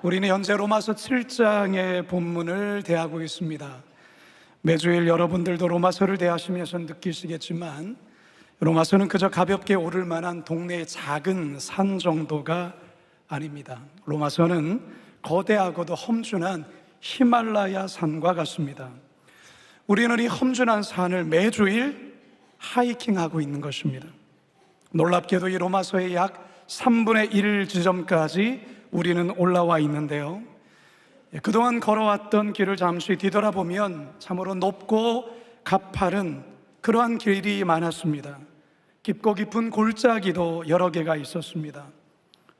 우리는 현재 로마서 7장의 본문을 대하고 있습니다. 매주일 여러분들도 로마서를 대하시면서 느끼시겠지만 로마서는 그저 가볍게 오를 만한 동네의 작은 산 정도가 아닙니다. 로마서는 거대하고도 험준한 히말라야 산과 같습니다. 우리는 이 험준한 산을 매주일 하이킹하고 있는 것입니다. 놀랍게도 이 로마서의 약 3분의 1 지점까지 우리는 올라와 있는데요, 그동안 걸어왔던 길을 잠시 뒤돌아보면 참으로 높고 가파른 그러한 길이 많았습니다. 깊고 깊은 골짜기도 여러 개가 있었습니다.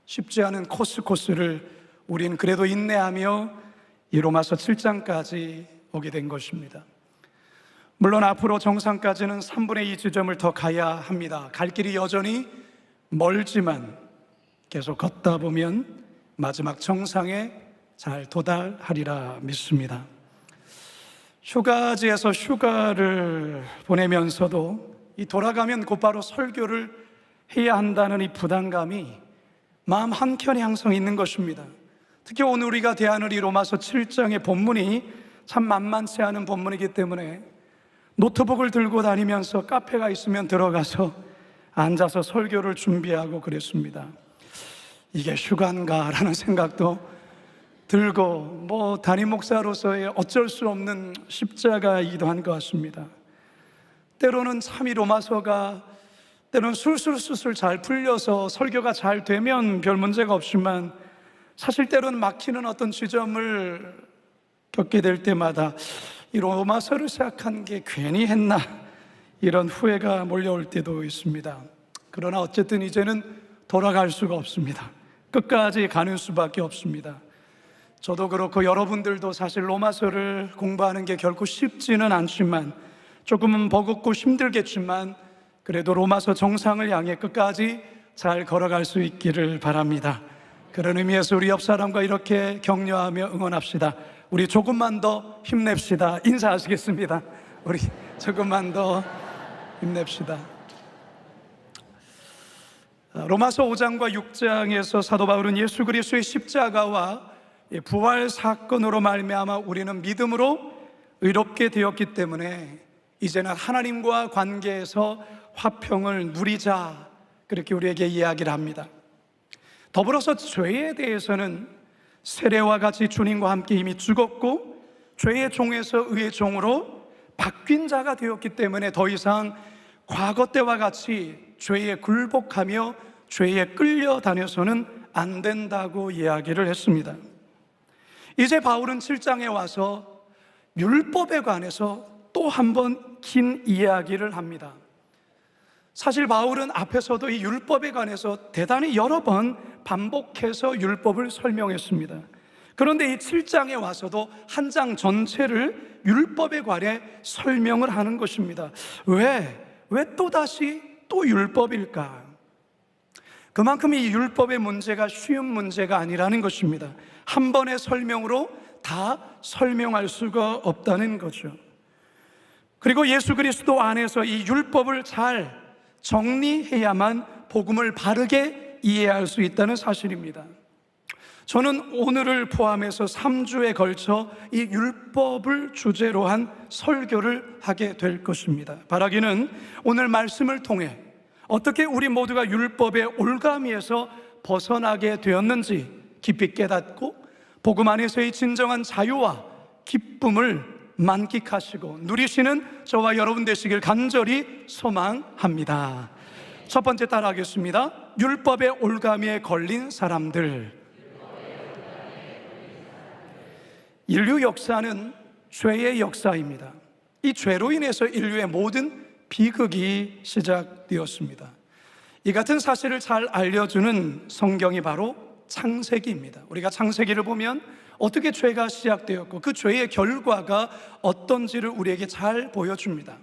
쉽지 않은 코스를 우리는 그래도 인내하며 이 로마서 7장까지 오게 된 것입니다. 물론 앞으로 정상까지는 3분의 2 지점을 더 가야 합니다. 갈 길이 여전히 멀지만 계속 걷다 보면 마지막 정상에 잘 도달하리라 믿습니다. 휴가지에서 휴가를 보내면서도 이 돌아가면 곧바로 설교를 해야 한다는 이 부담감이 마음 한켠에 항상 있는 것입니다. 특히 오늘 우리가 대하는 이 로마서 7장의 본문이 참 만만치 않은 본문이기 때문에 노트북을 들고 다니면서 카페가 있으면 들어가서 앉아서 설교를 준비하고 그랬습니다. 이게 휴가인가라는 생각도 들고 담임 목사로서의 어쩔 수 없는 십자가이기도 한 것 같습니다. 때로는 참 이 로마서가 때로는 술술술술 잘 풀려서 설교가 잘 되면 별 문제가 없지만 사실 때로는 막히는 어떤 지점을 겪게 될 때마다 이 로마서를 시작한 게 괜히 했나 이런 후회가 몰려올 때도 있습니다. 그러나 어쨌든 이제는 돌아갈 수가 없습니다. 끝까지 가는 수밖에 없습니다. 저도 그렇고 여러분들도 사실 로마서를 공부하는 게 결코 쉽지는 않지만 조금은 버겁고 힘들겠지만 그래도 로마서 정상을 향해 끝까지 잘 걸어갈 수 있기를 바랍니다. 그런 의미에서 우리 옆 사람과 이렇게 격려하며 응원합시다. 우리 조금만 더 힘냅시다. 인사하시겠습니다. 우리 조금만 더 힘냅시다. 로마서 5장과 6장에서 사도 바울은 예수 그리스도의 십자가와 부활 사건으로 말미암아 우리는 믿음으로 의롭게 되었기 때문에 이제는 하나님과 관계에서 화평을 누리자, 그렇게 우리에게 이야기를 합니다. 더불어서 죄에 대해서는 세례와 같이 주님과 함께 이미 죽었고 죄의 종에서 의의 종으로 바뀐 자가 되었기 때문에 더 이상 과거 때와 같이 죄에 굴복하며 죄에 끌려다녀서는 안 된다고 이야기를 했습니다. 이제 바울은 7장에 와서 율법에 관해서 또 한 번 긴 이야기를 합니다. 사실 바울은 앞에서도 이 율법에 관해서 대단히 여러 번 반복해서 율법을 설명했습니다. 그런데 이 7장에 와서도 한 장 전체를 율법에 관해 설명을 하는 것입니다. 왜 또다시 또 율법일까? 그만큼 이 율법의 문제가 쉬운 문제가 아니라는 것입니다. 한 번의 설명으로 다 설명할 수가 없다는 거죠. 그리고 예수 그리스도 안에서 이 율법을 잘 정리해야만 복음을 바르게 이해할 수 있다는 사실입니다. 저는 오늘을 포함해서 3주에 걸쳐 이 율법을 주제로 한 설교를 하게 될 것입니다. 바라기는 오늘 말씀을 통해 어떻게 우리 모두가 율법의 올가미에서 벗어나게 되었는지 깊이 깨닫고 복음 안에서의 진정한 자유와 기쁨을 만끽하시고 누리시는 저와 여러분 되시길 간절히 소망합니다. 첫 번째 따라하겠습니다. 율법의 올가미에 걸린 사람들. 인류 역사는 죄의 역사입니다. 이 죄로 인해서 인류의 모든 비극이 시작되었습니다. 이 같은 사실을 잘 알려주는 성경이 바로 창세기입니다. 우리가 창세기를 보면 어떻게 죄가 시작되었고 그 죄의 결과가 어떤지를 우리에게 잘 보여줍니다.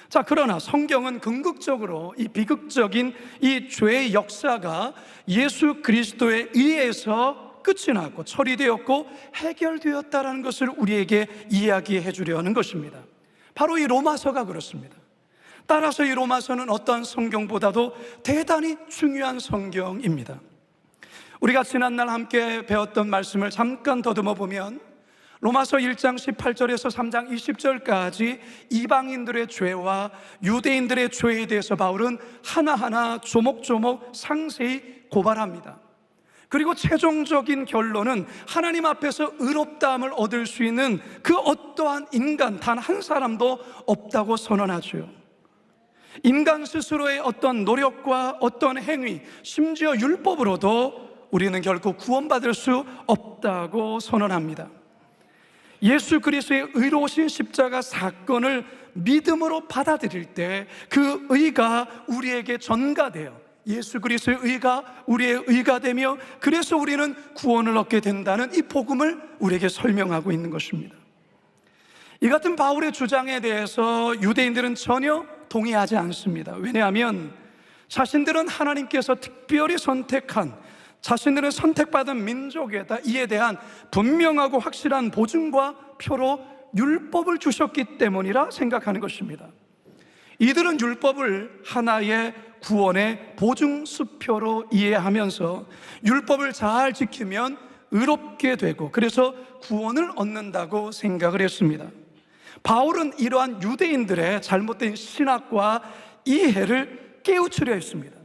자, 그러나 성경은 궁극적으로 이 비극적인 이 죄의 역사가 예수 그리스도에 의해서 끝이 났고 처리되었고 해결되었다는 것을 우리에게 이야기해 주려는 것입니다. 바로 이 로마서가 그렇습니다. 따라서 이 로마서는 어떤 성경보다도 대단히 중요한 성경입니다. 우리가 지난날 함께 배웠던 말씀을 잠깐 더듬어 보면 로마서 1장 18절에서 3장 20절까지 이방인들의 죄와 유대인들의 죄에 대해서 바울은 하나하나 조목조목 상세히 고발합니다. 그리고 최종적인 결론은 하나님 앞에서 의롭다함을 얻을 수 있는 그 어떠한 인간 단 한 사람도 없다고 선언하죠. 인간 스스로의 어떤 노력과 어떤 행위, 심지어 율법으로도 우리는 결코 구원받을 수 없다고 선언합니다. 예수 그리스도의 의로우신 십자가 사건을 믿음으로 받아들일 때 그 의가 우리에게 전가되어 예수 그리스도의 의가 우리의 의가 되며 그래서 우리는 구원을 얻게 된다는 이 복음을 우리에게 설명하고 있는 것입니다. 이 같은 바울의 주장에 대해서 유대인들은 전혀 동의하지 않습니다. 왜냐하면 자신들은 하나님께서 특별히 선택한, 자신들은 선택받은 민족에다 이에 대한 분명하고 확실한 보증과 표로 율법을 주셨기 때문이라 생각하는 것입니다. 이들은 율법을 하나의 구원의 보증수표로 이해하면서 율법을 잘 지키면 의롭게 되고 그래서 구원을 얻는다고 생각을 했습니다. 바울은 이러한 유대인들의 잘못된 신학과 이해를 깨우치려 했습니다.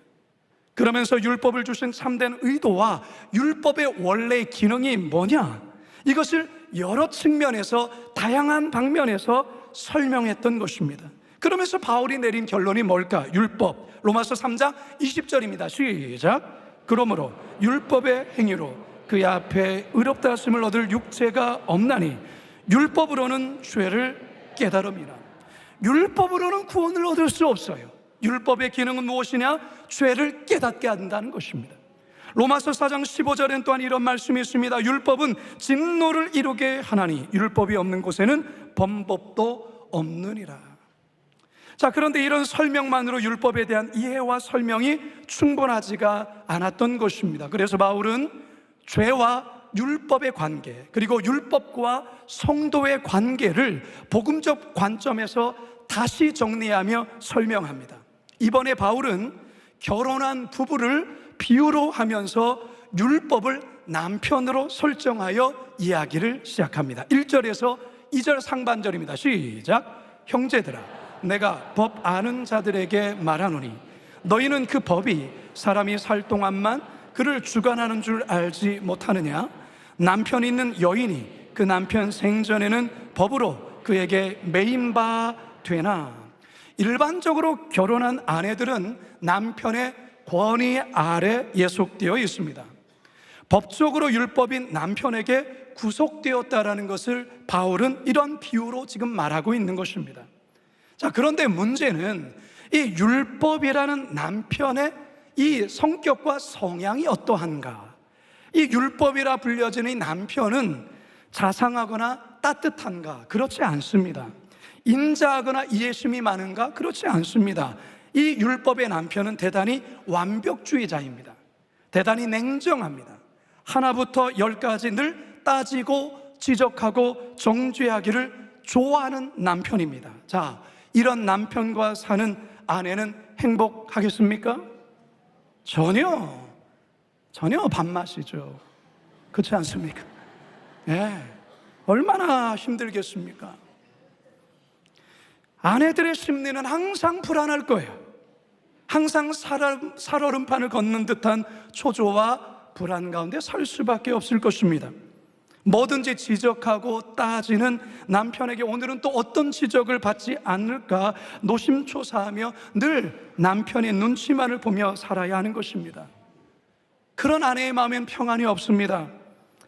그러면서 율법을 주신 참된 의도와 율법의 원래 기능이 뭐냐, 이것을 여러 측면에서 다양한 방면에서 설명했던 것입니다. 그러면서 바울이 내린 결론이 뭘까? 율법, 로마서 3장 20절입니다. 시작. 그러므로 율법의 행위로 그의 앞에 의롭다 하심을 얻을 육체가 없나니 율법으로는 죄를 깨달음이라. 율법으로는 구원을 얻을 수 없어요. 율법의 기능은 무엇이냐? 죄를 깨닫게 한다는 것입니다. 로마서 4장 15절엔 또한 이런 말씀이 있습니다. 율법은 진노를 이루게 하나니 율법이 없는 곳에는 범법도 없느니라. 자, 그런데 이런 설명만으로 율법에 대한 이해와 설명이 충분하지가 않았던 것입니다. 그래서 바울은 죄와 율법의 관계, 그리고 율법과 성도의 관계를 복음적 관점에서 다시 정리하며 설명합니다. 이번에 바울은 결혼한 부부를 비유로 하면서 율법을 남편으로 설정하여 이야기를 시작합니다. 1절에서 2절 상반절입니다. 시작. 형제들아, 내가 법 아는 자들에게 말하노니 너희는 그 법이 사람이 살 동안만 그를 주관하는 줄 알지 못하느냐? 남편 있는 여인이 그 남편 생전에는 법으로 그에게 매인 바 되나? 일반적으로 결혼한 아내들은 남편의 권위 아래 예속되어 있습니다. 법적으로 율법인 남편에게 구속되었다라는 것을 바울은 이런 비유로 지금 말하고 있는 것입니다. 자, 그런데 문제는 이 율법이라는 남편의 이 성격과 성향이 어떠한가? 이 율법이라 불려지는 이 남편은 자상하거나 따뜻한가? 그렇지 않습니다. 인자하거나 이해심이 많은가? 그렇지 않습니다. 이 율법의 남편은 대단히 완벽주의자입니다. 대단히 냉정합니다. 하나부터 열까지 늘 따지고 지적하고 정죄하기를 좋아하는 남편입니다. 자, 이런 남편과 사는 아내는 행복하겠습니까? 전혀 밥맛이죠. 그렇지 않습니까? 예, 얼마나 힘들겠습니까? 아내들의 심리는 항상 불안할 거예요. 항상 살얼음판을 걷는 듯한 초조와 불안 가운데 살 수밖에 없을 것입니다. 뭐든지 지적하고 따지는 남편에게 오늘은 또 어떤 지적을 받지 않을까 노심초사하며 늘 남편의 눈치만을 보며 살아야 하는 것입니다. 그런 아내의 마음엔 평안이 없습니다.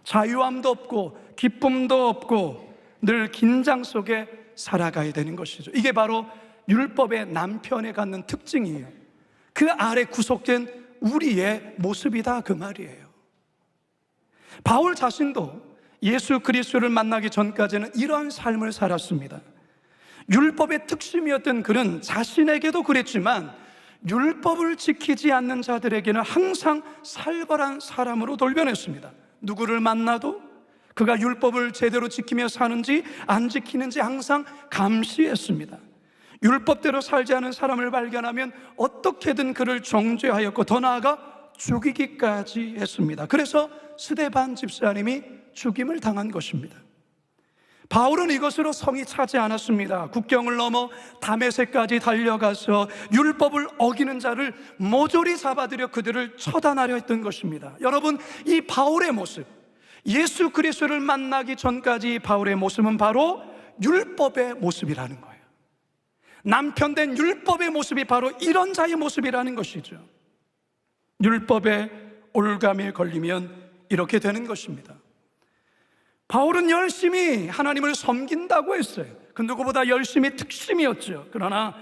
자유함도 없고 기쁨도 없고 늘 긴장 속에 살아가야 되는 것이죠. 이게 바로 율법의 남편에 갖는 특징이에요. 그 아래 구속된 우리의 모습이다, 그 말이에요. 바울 자신도 예수 그리스도를 만나기 전까지는 이런 삶을 살았습니다. 율법의 특심이었던 그는 자신에게도 그랬지만 율법을 지키지 않는 자들에게는 항상 살벌한 사람으로 돌변했습니다. 누구를 만나도 그가 율법을 제대로 지키며 사는지 안 지키는지 항상 감시했습니다. 율법대로 살지 않은 사람을 발견하면 어떻게든 그를 정죄하였고 더 나아가 죽이기까지 했습니다. 그래서 스데반 집사님이 죽임을 당한 것입니다. 바울은 이것으로 성이 차지 않았습니다. 국경을 넘어 다메섹까지 달려가서 율법을 어기는 자를 모조리 잡아들여 그들을 처단하려 했던 것입니다. 여러분, 이 바울의 모습, 예수 그리스도를 만나기 전까지 바울의 모습은 바로 율법의 모습이라는 거예요. 남편된 율법의 모습이 바로 이런 자의 모습이라는 것이죠. 율법의 올감에 걸리면 이렇게 되는 것입니다. 바울은 열심히 하나님을 섬긴다고 했어요. 그 누구보다 열심히 특심이었죠. 그러나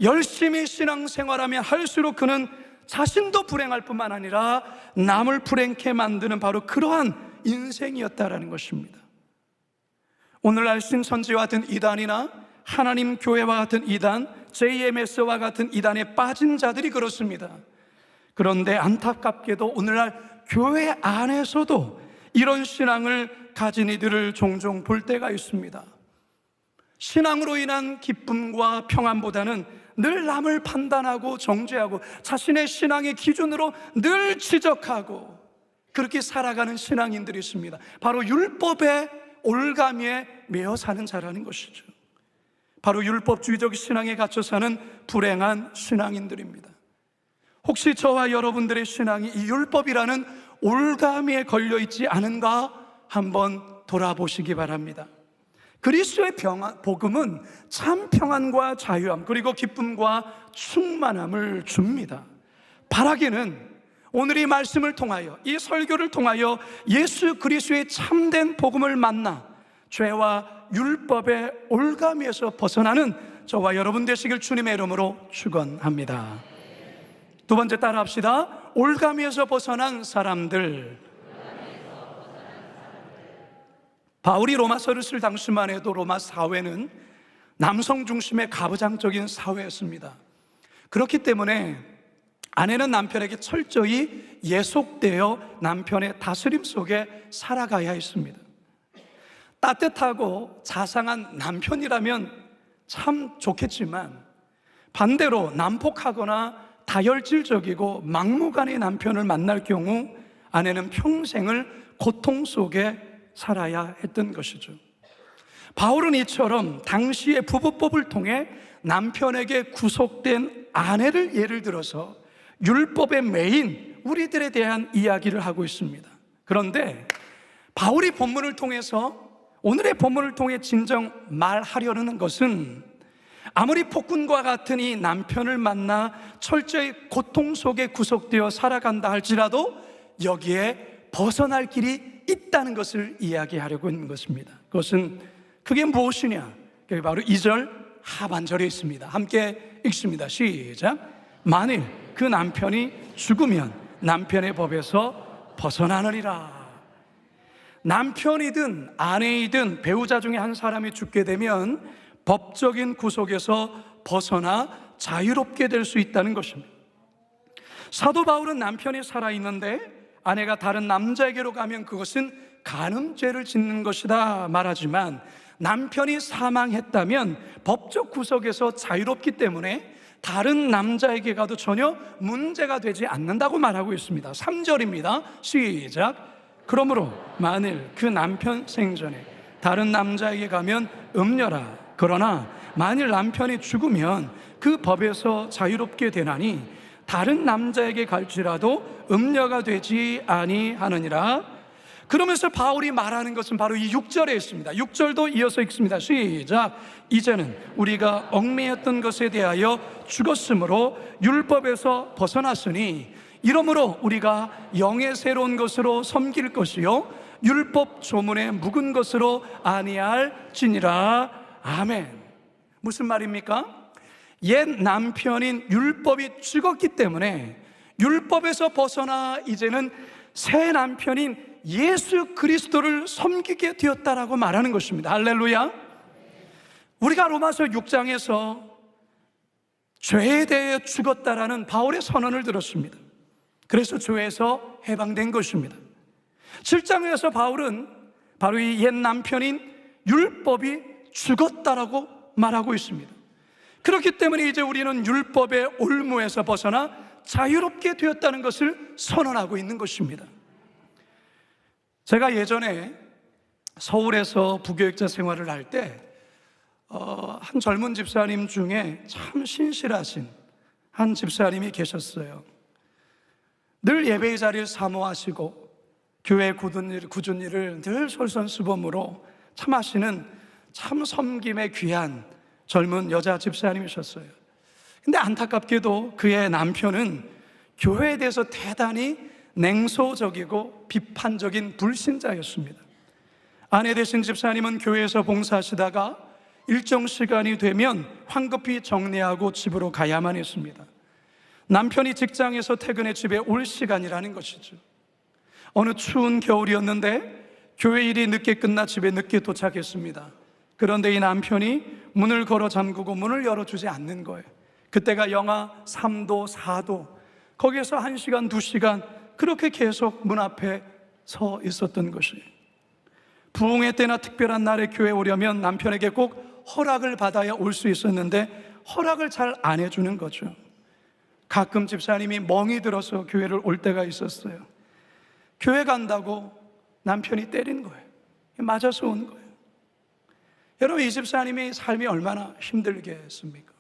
열심히 신앙생활하며 할수록 그는 자신도 불행할 뿐만 아니라 남을 불행케 만드는 바로 그러한 인생이었다라는 것입니다. 오늘날 신천지와 같은 이단이나 하나님 교회와 같은 이단, JMS와 같은 이단에 빠진 자들이 그렇습니다. 그런데 안타깝게도 오늘날 교회 안에서도 이런 신앙을 가진 이들을 종종 볼 때가 있습니다. 신앙으로 인한 기쁨과 평안보다는 늘 남을 판단하고 정죄하고 자신의 신앙의 기준으로 늘 지적하고 그렇게 살아가는 신앙인들이 있습니다. 바로 율법의 올가미에 매여 사는 자라는 것이죠. 바로 율법주의적 신앙에 갇혀 사는 불행한 신앙인들입니다. 혹시 저와 여러분들의 신앙이 이 율법이라는 올가미에 걸려있지 않은가 한번 돌아보시기 바랍니다. 그리스도의 복음은 참 평안과 자유함 그리고 기쁨과 충만함을 줍니다. 바라기는 오늘 이 말씀을 통하여, 이 설교를 통하여 예수 그리스도의 참된 복음을 만나 죄와 율법의 올가미에서 벗어나는 저와 여러분 되시길 주님의 이름으로 축원합니다. 두 번째 따라합시다. 올가미에서 벗어난 사람들. 바울이 로마서를 쓸 당시만 해도 로마 사회는 남성 중심의 가부장적인 사회였습니다. 그렇기 때문에 아내는 남편에게 철저히 예속되어 남편의 다스림 속에 살아가야 했습니다. 따뜻하고 자상한 남편이라면 참 좋겠지만 반대로 난폭하거나 다혈질적이고 막무가내 남편을 만날 경우 아내는 평생을 고통 속에 살아야 했던 것이죠. 바울은 이처럼 당시의 부부법을 통해 남편에게 구속된 아내를 예를 들어서 율법의 메인 우리들에 대한 이야기를 하고 있습니다. 그런데 바울이 본문을 통해서 오늘의 본문을 통해 진정 말하려는 것은 아무리 폭군과 같은 이 남편을 만나 철저히 고통 속에 구속되어 살아간다 할지라도 여기에 벗어날 길이 있다는 것을 이야기하려고 하는 것입니다. 그게 무엇이냐? 그게 바로 2절 하반절에 있습니다. 함께 읽습니다. 시작. 만일 그 남편이 죽으면 남편의 법에서 벗어나느니라. 남편이든 아내이든 배우자 중에 한 사람이 죽게 되면 법적인 구속에서 벗어나 자유롭게 될 수 있다는 것입니다. 사도 바울은 남편이 살아있는데 아내가 다른 남자에게로 가면 그것은 간음죄를 짓는 것이다 말하지만 남편이 사망했다면 법적 구속에서 자유롭기 때문에 다른 남자에게 가도 전혀 문제가 되지 않는다고 말하고 있습니다. 3절입니다. 시작. 그러므로 만일 그 남편 생전에 다른 남자에게 가면 음녀라. 그러나 만일 남편이 죽으면 그 법에서 자유롭게 되나니 다른 남자에게 갈지라도 음녀가 되지 아니하느니라. 그러면서 바울이 말하는 것은 바로 이 6절에 있습니다. 6절도 이어서 읽습니다. 시작. 이제는 우리가 얽매였던 것에 대하여 죽었으므로 율법에서 벗어났으니 이러므로 우리가 영의 새로운 것으로 섬길 것이요 율법 조문에 묵은 것으로 아니할지니라. 아멘. 무슨 말입니까? 옛 남편인 율법이 죽었기 때문에 율법에서 벗어나 이제는 새 남편인 예수 그리스도를 섬기게 되었다라고 말하는 것입니다. 할렐루야. 우리가 로마서 6장에서 죄에 대해 죽었다라는 바울의 선언을 들었습니다. 그래서 죄에서 해방된 것입니다. 7장에서 바울은 바로 이 옛 남편인 율법이 죽었다라고 말하고 있습니다. 그렇기 때문에 이제 우리는 율법의 올무에서 벗어나 자유롭게 되었다는 것을 선언하고 있는 것입니다. 제가 예전에 서울에서 부교육자 생활을 할 때 한 젊은 집사님 중에 참 신실하신 한 집사님이 계셨어요. 늘 예배의 자리를 사모하시고 교회 굳은 일을 늘 솔선수범으로 참 하시는 참 섬김의 귀한 젊은 여자 집사님이셨어요. 근데 안타깝게도 그의 남편은 교회에 대해서 대단히 냉소적이고 비판적인 불신자였습니다. 아내 되신 집사님은 교회에서 봉사하시다가 일정 시간이 되면 황급히 정리하고 집으로 가야만 했습니다. 남편이 직장에서 퇴근해 집에 올 시간이라는 것이죠. 어느 추운 겨울이었는데 교회 일이 늦게 끝나 집에 늦게 도착했습니다. 그런데 이 남편이 문을 걸어 잠그고 문을 열어주지 않는 거예요. 그때가 영하 3도, 4도, 거기에서 1시간, 2시간 그렇게 계속 문 앞에 서 있었던 것이, 부흥회 때나 특별한 날에 교회에 오려면 남편에게 꼭 허락을 받아야 올 수 있었는데 허락을 잘 안 해주는 거죠. 가끔 집사님이 멍이 들어서 교회를 올 때가 있었어요. 교회 간다고 남편이 때린 거예요. 맞아서 온 거예요. 여러분, 이 집사님이 삶이 얼마나 힘들겠습니까?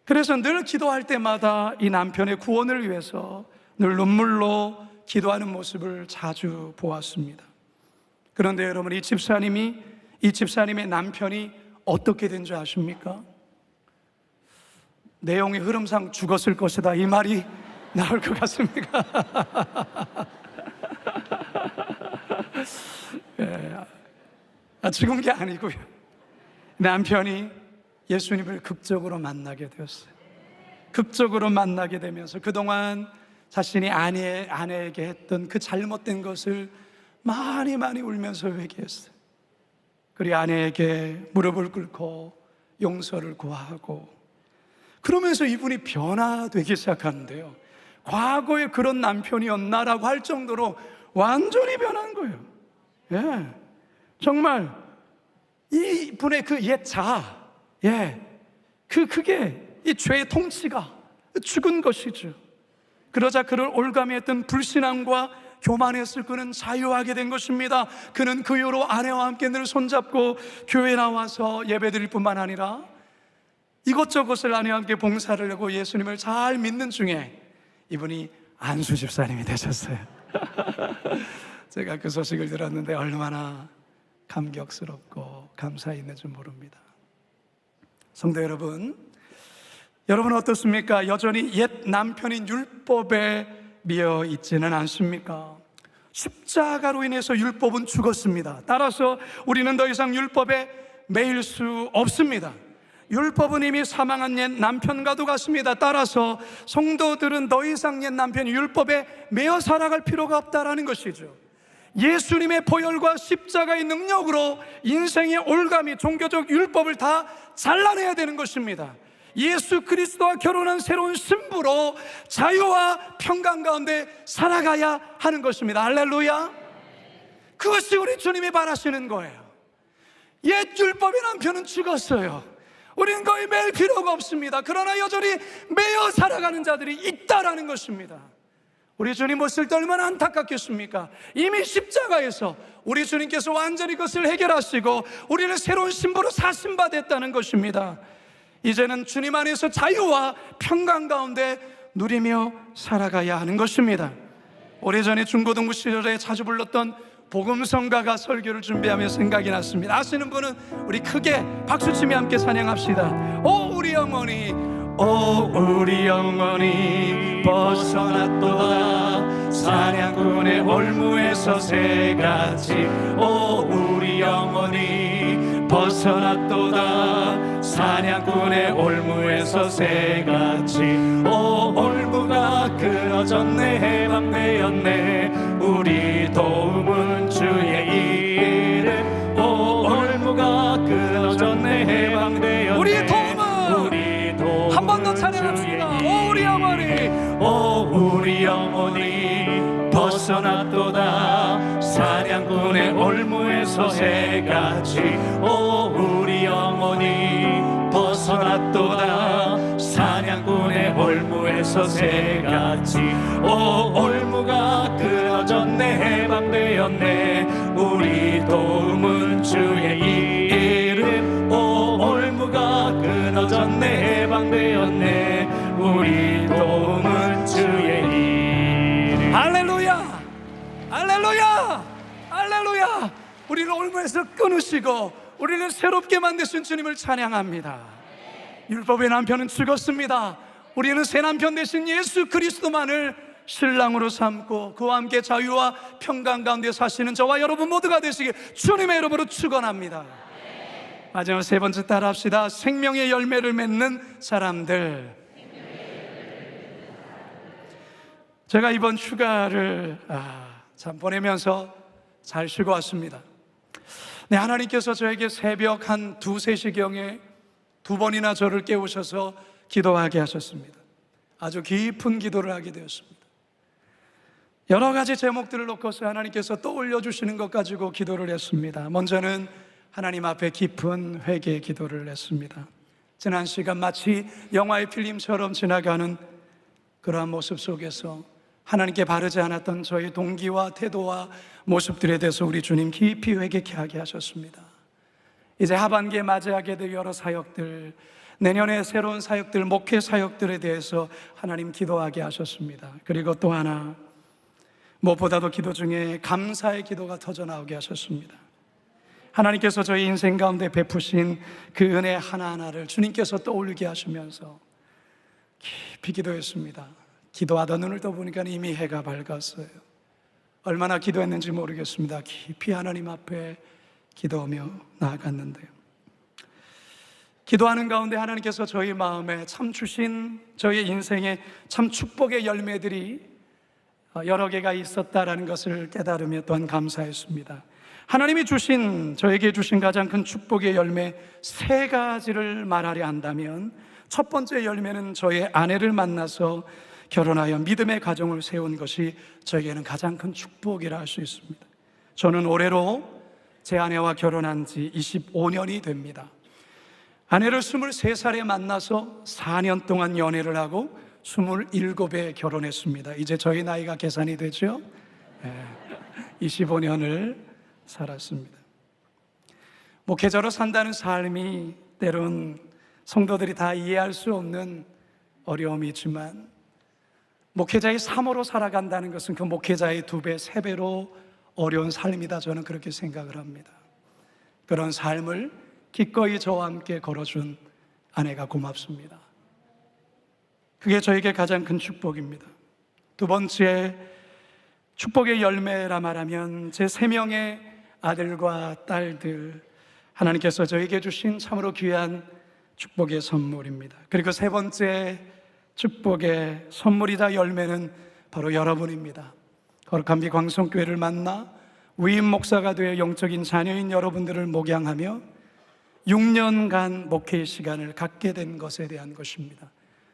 그래서 늘 기도할 때마다 이 남편의 구원을 위해서 늘 눈물로 기도하는 모습을 자주 보았습니다. 그런데 여러분, 이 집사님의 남편이 어떻게 된 줄 아십니까? 내용의 흐름상 죽었을 것이다, 이 말이 나올 것 같습니까? 죽은 게 아니고요. 남편이 예수님을 극적으로 만나게 되었어요. 극적으로 만나게 되면서 그동안 자신이 아내에게 했던 그 잘못된 것을 많이 울면서 회개했어요. 그리고 아내에게 무릎을 꿇고 용서를 구하고, 그러면서 이분이 변화되기 시작하는데요, 과거에 그런 남편이었나라고 할 정도로 완전히 변한 거예요. 예, 정말 이분의 그 옛 자아, 그게 이 죄의 통치가 죽은 것이죠. 그러자 그를 올가매했던 불신앙과 교만했을 그는 자유하게 된 것입니다. 그는 그 이후로 아내와 함께 늘 손잡고 교회에 나와서 예배드릴 뿐만 아니라 이것저것을 아내와 함께 봉사를 하고 예수님을 잘 믿는 중에 이분이 안수 집사님이 되셨어요. 제가 그 소식을 들었는데 얼마나 감격스럽고 감사 있는지 모릅니다. 성도 여러분, 여러분 어떻습니까? 여전히 옛 남편인 율법에 미어 있지는 않습니까? 십자가로 인해서 율법은 죽었습니다. 따라서 우리는 더 이상 율법에 매일 수 없습니다. 율법은 이미 사망한 옛 남편과도 같습니다. 따라서 성도들은 더 이상 옛 남편이 율법에 매어 살아갈 필요가 없다라는 것이죠. 예수님의 보혈과 십자가의 능력으로 인생의 올가미, 종교적 율법을 다 잘라내야 되는 것입니다. 예수 그리스도와 결혼한 새로운 신부로 자유와 평강 가운데 살아가야 하는 것입니다. 할렐루야. 그것이 우리 주님이 바라시는 거예요. 옛 율법의 남편은 죽었어요. 우리는 거의 매일 필요가 없습니다. 그러나 여전히 매여 살아가는 자들이 있다라는 것입니다. 우리 주님 모실 때 얼마나 안타깝겠습니까? 이미 십자가에서 우리 주님께서 완전히 그것을 해결하시고 우리는 새로운 신부로 사신받았다는 것입니다. 이제는 주님 안에서 자유와 평강 가운데 누리며 살아가야 하는 것입니다. 오래전에 중고등부 시절에 자주 불렀던 복음성가가 설교를 준비하며 생각이 났습니다. 아시는 분은 우리 크게 박수치며 함께 찬양합시다. 오 우리 영혼이, 오 우리 영혼이 벗어났도다 사냥꾼의 올무에서 새같이. 오 우리 영혼이 벗어났도다 사냥꾼의 올무에서 새같이. 오 올무가 끊어졌네 해방되었네 우리 도움은 주의 이름. 오 올무가 끊어졌네 해방되었네 우리 도움은 한 번 더 찬양합시다. 오 우리 영혼이, 오 우리 영혼이 벗어났도다 사냥꾼의 올무에서 새같이. 오 우리 영혼이 벗어났도다 사냥꾼의 올무 얼음에서 새같이 올무가 끊어졌네, 해방되었네. 우리 도움은 주의 이름. 올무가 끊어졌네, 해방되었네. 우리 도움은 주의 이름. 할렐루야, 할렐루야, 할렐루야. 우리를 올무에서 끊으시고 우리를 새롭게 만드신 주님을 찬양합니다. 율법의 남편은 죽었습니다. 우리는 새 남편 되신 예수 그리스도만을 신랑으로 삼고 그와 함께 자유와 평강 가운데 사시는 저와 여러분 모두가 되시길 주님의 이름으로 축원합니다. 마지막 세 번째 따라합시다. 생명의 열매를 맺는 사람들. 제가 이번 휴가를 참 보내면서 잘 쉬고 왔습니다. 네, 하나님께서 저에게 새벽 한 2, 3시경에 2번이나 저를 깨우셔서 기도하게 하셨습니다. 아주 깊은 기도를 하게 되었습니다. 여러 가지 제목들을 놓고서 하나님께서 떠올려 주시는 것 가지고 기도를 했습니다. 먼저는 하나님 앞에 깊은 회개 기도를 했습니다. 지난 시간 마치 영화의 필름처럼 지나가는 그러한 모습 속에서 하나님께 바르지 않았던 저의 동기와 태도와 모습들에 대해서 우리 주님 깊이 회개케 하게 하셨습니다. 이제 하반기에 맞이하게 될 여러 사역들, 내년에 새로운 사역들, 목회 사역들에 대해서 하나님 기도하게 하셨습니다. 그리고 또 하나, 무엇보다도 기도 중에 감사의 기도가 터져나오게 하셨습니다. 하나님께서 저희 인생 가운데 베푸신 그 은혜 하나하나를 주님께서 떠올리게 하시면서 깊이 기도했습니다. 기도하다 눈을 떠보니까 이미 해가 밝았어요. 얼마나 기도했는지 모르겠습니다. 깊이 하나님 앞에 기도하며 나아갔는데요, 기도하는 가운데 하나님께서 저희 마음에 참 주신 저희 인생에 참 축복의 열매들이 여러 개가 있었다라는 것을 깨달으며 또한 감사했습니다. 하나님이 주신, 저에게 주신 가장 큰 축복의 열매 3가지를 말하려 한다면, 첫 번째 열매는 저의 아내를 만나서 결혼하여 믿음의 가정을 세운 것이 저에게는 가장 큰 축복이라 할 수 있습니다. 저는 올해로 제 아내와 결혼한 지 25년이 됩니다. 아내를 23살에 만나서 4년 동안 연애를 하고 27에 결혼했습니다. 이제 저희 나이가 계산이 되죠? 25년을 살았습니다. 목회자로 산다는 삶이 때론 성도들이 다 이해할 수 없는 어려움이 있지만, 목회자의 삶으로 살아간다는 것은 그 목회자의 2배, 3배로 어려운 삶이다, 저는 그렇게 생각을 합니다. 그런 삶을 기꺼이 저와 함께 걸어준 아내가 고맙습니다. 그게 저에게 가장 큰 축복입니다. 두 번째 축복의 열매라 말하면 제 3명의 아들과 딸들, 하나님께서 저에게 주신 참으로 귀한 축복의 선물입니다. 그리고 세 번째 축복의 선물이자 열매는 바로 여러분입니다. 거룩한 비 광성교회를 만나 위임 목사가 되어 영적인 자녀인 여러분들을 목양하며 6년간 목회의 시간을 갖게 된 것에 대한 것입니다.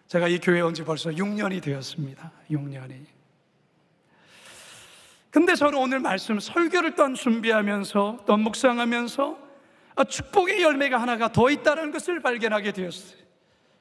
제가 이 교회에 온 지 벌써 6년이 되었습니다. 6년이. 근데 저는 오늘 말씀 설교를 또한 준비하면서 또 묵상하면서 축복의 열매가 하나가 더 있다는 것을 발견하게 되었어요.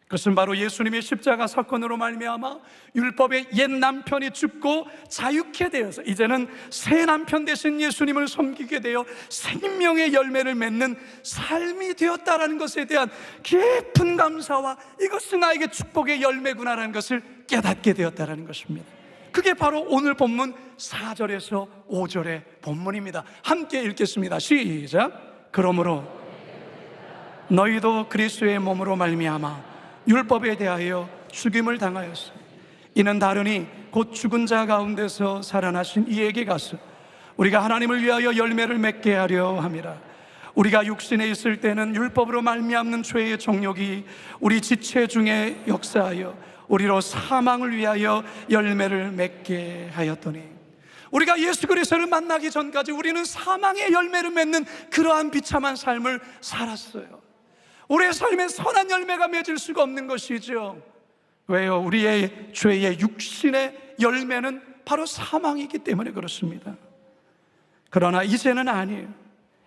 그것은 바로 예수님의 십자가 사건으로 말미암아 율법의 옛 남편이 죽고 자유케 되어서 이제는 새 남편 되신 예수님을 섬기게 되어 생명의 열매를 맺는 삶이 되었다라는 것에 대한 깊은 감사와 이것이 나에게 축복의 열매구나라는 것을 깨닫게 되었다라는 것입니다. 그게 바로 오늘 본문 4절에서 5절의 본문입니다. 함께 읽겠습니다. 시작. 그러므로 너희도 그리스도의 몸으로 말미암아 율법에 대하여 죽임을 당하였어. 이는 다르니 곧 죽은 자 가운데서 살아나신 이에게 가서 우리가 하나님을 위하여 열매를 맺게 하려 함이라. 우리가 육신에 있을 때는 율법으로 말미암는 죄의 정욕이 우리 지체 중에 역사하여 우리로 사망을 위하여 열매를 맺게 하였더니, 우리가 예수 그리스도를 만나기 전까지 우리는 사망의 열매를 맺는 그러한 비참한 삶을 살았어요. 우리의 삶에 선한 열매가 맺을 수가 없는 것이죠. 왜요? 우리의 죄의 육신의 열매는 바로 사망이기 때문에 그렇습니다. 그러나 이제는 아니에요.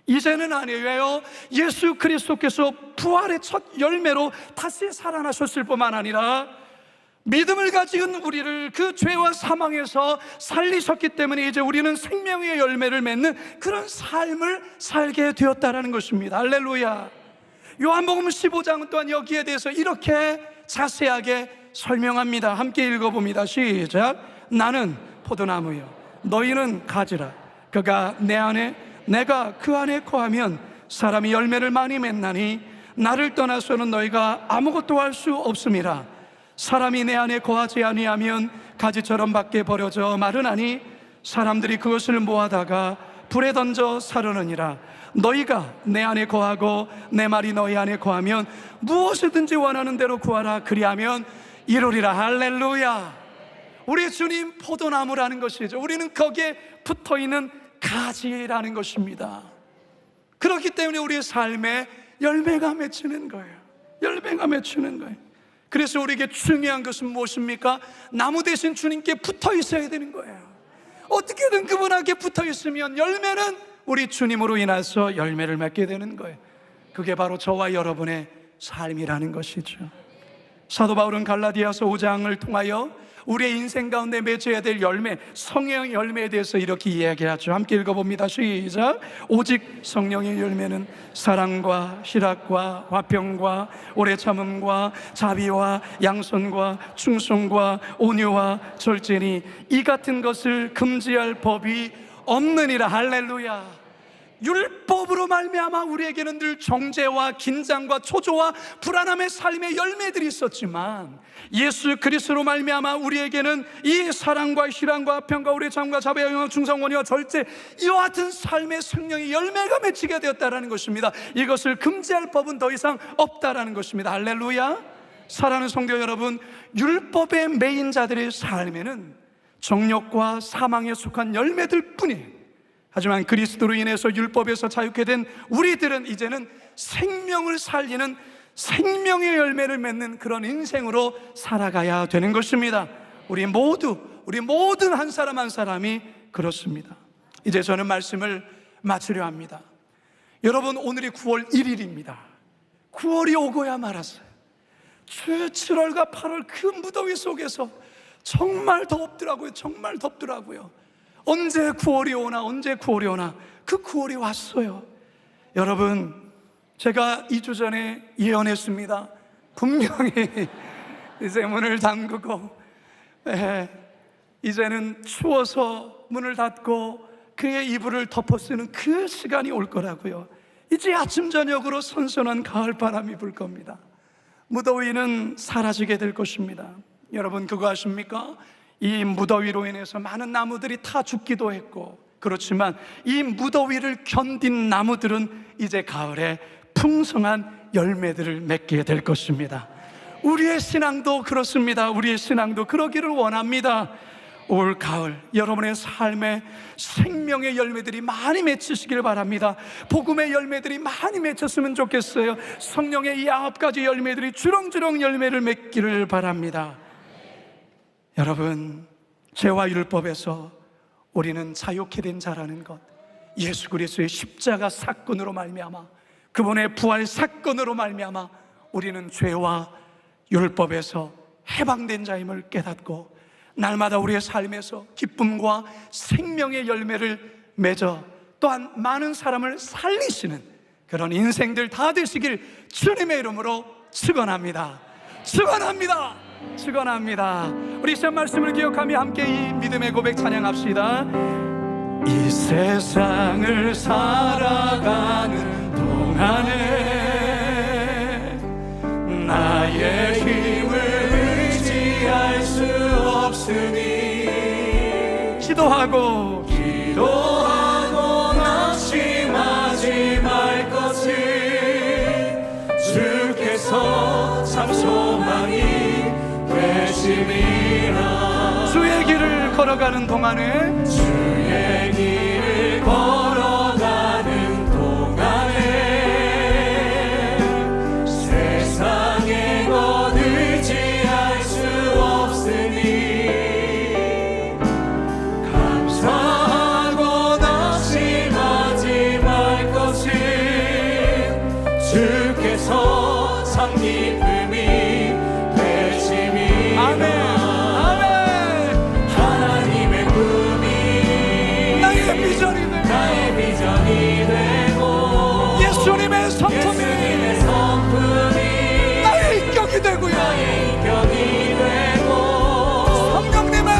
이제는 아니에요. 왜요? 예수 그리스도께서 부활의 첫 열매로 다시 살아나셨을 뿐만 아니라 믿음을 가진 우리를 그 죄와 사망에서 살리셨기 때문에 이제 우리는 생명의 열매를 맺는 그런 삶을 살게 되었다라는 것입니다. 할렐루야. 요한복음 15장은 또한 여기에 대해서 이렇게 자세하게 설명합니다. 함께 읽어봅니다. 시작. 나는 포도나무요 너희는 가지라. 그가 내 안에 내가 그 안에 거하면 사람이 열매를 많이 맺나니 나를 떠나서는 너희가 아무것도 할 수 없음이라. 사람이 내 안에 거하지 아니하면 가지처럼 밖에 버려져 마르나니 사람들이 그것을 모아다가 불에 던져 사르느니라. 너희가 내 안에 거하고 내 말이 너희 안에 거하면 무엇이든지 원하는 대로 구하라. 그리하면 이루리라. 할렐루야. 우리 주님 포도나무라는 것이죠. 우리는 거기에 붙어있는 가지라는 것입니다. 그렇기 때문에 우리의 삶에 열매가 맺히는 거예요. 열매가 맺히는 거예요. 그래서 우리에게 중요한 것은 무엇입니까? 나무 대신 주님께 붙어 있어야 되는 거예요. 어떻게든 그분에게 붙어 있으면 열매는 우리 주님으로 인해서 열매를 맺게 되는 거예요. 그게 바로 저와 여러분의 삶이라는 것이죠. 사도 바울은 갈라디아서 5장을 통하여 우리의 인생 가운데 맺어야 될 열매, 성령의 열매에 대해서 이렇게 이야기하죠. 함께 읽어봅니다. 시작. 오직 성령의 열매는 사랑과 희락과 화평과 오래 참음과 자비와 양선과 충성과 온유와 절제니 이 같은 것을 금지할 법이 없느니라. 할렐루야. 율법으로 말미암아 우리에게는 늘 정죄와 긴장과 초조와 불안함의 삶의 열매들이 있었지만 예수 그리스도로 말미암아 우리에게는 이 사랑과 희락과 평과 오래 참과 자비와 영광 충성 온유와 절제 이와 같은 삶의 성령의 열매가 맺히게 되었다는 것입니다. 이것을 금지할 법은 더 이상 없다라는 것입니다. 할렐루야. 사랑하는 성도 여러분, 율법의 매인 자들의 삶에는 정욕과 사망에 속한 열매들 뿐이에요. 하지만 그리스도로 인해서 율법에서 자유케 된 우리들은 이제는 생명을 살리는 생명의 열매를 맺는 그런 인생으로 살아가야 되는 것입니다. 우리 모든 한 사람 한 사람이 그렇습니다. 이제 저는 말씀을 마치려 합니다. 여러분, 오늘이 9월 1일입니다 9월이 오고야 말았어요. 7월과 8월 그 무더위 속에서 정말 덥더라고요. 정말 덥더라고요. 언제 9월이 오나, 언제 9월이 오나. 그 9월이 왔어요. 여러분, 제가 2주 전에 예언했습니다. 분명히 이제 문을 잠그고 이제는 추워서 문을 닫고 그의 이불을 덮어 쓰는 그 시간이 올 거라고요. 이제 아침 저녁으로 선선한 가을바람이 불 겁니다. 무더위는 사라지게 될 것입니다. 여러분, 그거 아십니까? 이 무더위로 인해서 많은 나무들이 타 죽기도 했고, 그렇지만 이 무더위를 견딘 나무들은 이제 가을에 풍성한 열매들을 맺게 될 것입니다. 우리의 신앙도 그렇습니다. 우리의 신앙도 그러기를 원합니다. 올 가을 여러분의 삶에 생명의 열매들이 많이 맺히시길 바랍니다. 복음의 열매들이 많이 맺혔으면 좋겠어요. 성령의 이 9가지 열매들이 주렁주렁 열매를 맺기를 바랍니다. 여러분, 죄와 율법에서 우리는 자유케 된 자라는 것, 예수 그리스도의 십자가 사건으로 말미암아, 그분의 부활 사건으로 말미암아 우리는 죄와 율법에서 해방된 자임을 깨닫고 날마다 우리의 삶에서 기쁨과 생명의 열매를 맺어 또한 많은 사람을 살리시는 그런 인생들 다 되시길 주님의 이름으로 축원합니다. 축원합니다. 축원합니다. 우리 시험 말씀을 기억하며 함께 이 믿음의 고백 찬양합시다. 이 세상을 살아가는 동안에 나의 힘을 의지할 수 없으니 기도하고 낙심하지 말 것을 주께서 참 소망이 되심이라. 주의 길을 걸어가는 동안에 주의 길을 걸어가는 동안에 세상에 것 의지할 수 없으니 감사하고 낙심하지 말 것을 주께서 참 기쁨이 되심이. 아멘. 비전이 되고 나의 비전이 되고 예수님의 성품이 예수님의 성품이 나의 인격이 되고요. 나의 인격이 되고 성령님의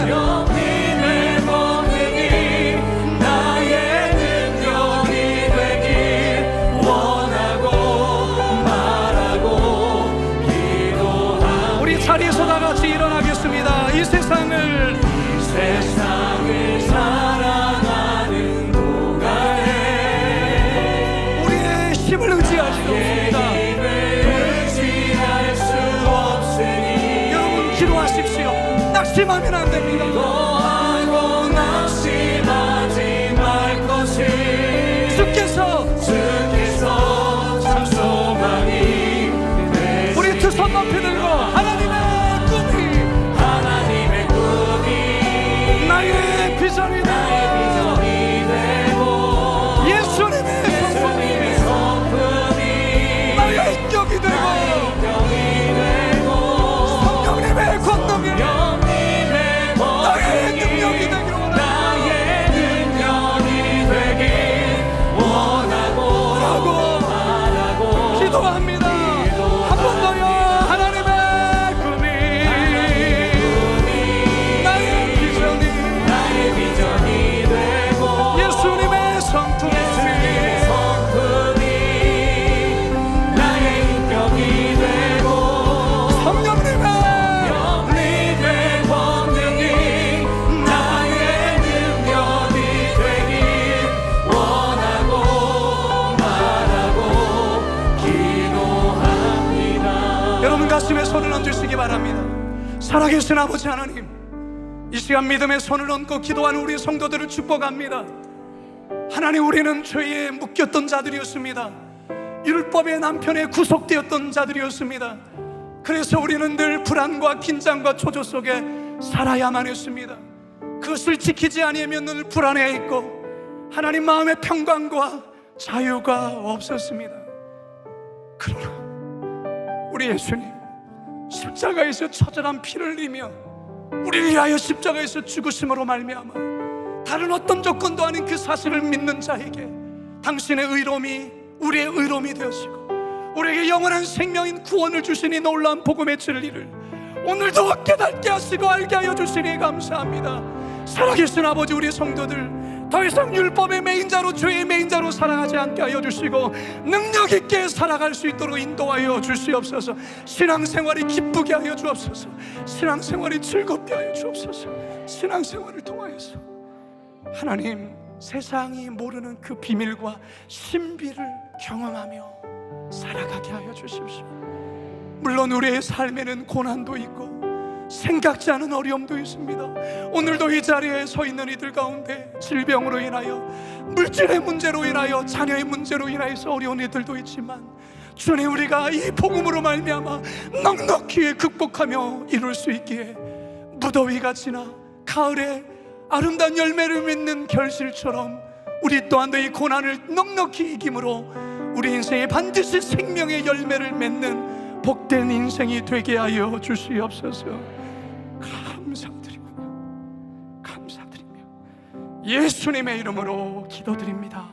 성령님의 권능이 나의 능력이 되길 원하고 말하고 기도하고 우리 자리에서 다 같이 일어나겠습니다. 이 세상을 사랑하는 동안에 우리의 힘을 의지할 수 없습니다. 힘을 의지할 수 없으니 여러분 기도하십시오. 낙심하면 안 됩니다. 기도하고 낙심하지 말 것을 주께서 참 소망이 우리 두 손 높이 들고 하나님의 꿈이 나의 비전이 비전이 되고 예수님의 성품이 나의 인격이 되고 성령님의 권능이 나의 능력이 되기를 원하고 기도합니다. 한 번 더요. 하나님의 꿈이 나의 비전이 되고 예수님의 성품이 나의 인격이 되고 성령님의 권능이 나의 능력이 되길 원하고 말하고 기도합니다. 여러분 가슴에 손을 얹으시기 바랍니다. 살아계신 아버지 하나님, 이 시간 믿음의 손을 얹고 기도하는 우리 성도들을 축복합니다. 하나님, 우리는 죄에 묶였던 자들이었습니다. 율법의 남편에 구속되었던 자들이었습니다. 그래서 우리는 늘 불안과 긴장과 초조 속에 살아야만 했습니다. 그것을 지키지 아니하면 늘 불안해했고 하나님 마음의 평강과 자유가 없었습니다. 그러나 우리 예수님 십자가에서 처절한 피를 흘리며 우리를 위하여 십자가에서 죽으심으로 말미암아 다른 어떤 조건도 아닌 그 사실을 믿는 자에게 당신의 의로움이 우리의 의로움이 되었시고 우리에게 영원한 생명인 구원을 주시니 놀라운 복음의 진리를 오늘도 깨닫게 하시고 알게 하여 주시니 감사합니다. 살아계신 아버지, 우리 성도들 더 이상 율법의 매인자로 죄의 매인자로 살아가지 않게 하여 주시고 능력 있게 살아갈 수 있도록 인도하여 주시옵소서. 신앙생활이 기쁘게 하여 주옵소서. 신앙생활이 즐겁게 하여 주옵소서. 신앙생활을 통하여서 하나님, 세상이 모르는 그 비밀과 신비를 경험하며 살아가게 하여 주십시오. 물론 우리의 삶에는 고난도 있고 생각지 않은 어려움도 있습니다. 오늘도 이 자리에 서 있는 이들 가운데 질병으로 인하여, 물질의 문제로 인하여, 자녀의 문제로 인하여서 어려운 이들도 있지만 주님, 우리가 이 복음으로 말미암아 넉넉히 극복하며 이룰 수 있기에 무더위가 지나 가을에 아름다운 열매를 맺는 결실처럼 우리 또한도 이 고난을 넉넉히 이김으로 우리 인생에 반드시 생명의 열매를 맺는 복된 인생이 되게 하여 주시옵소서. 감사드리며 예수님의 이름으로 기도드립니다.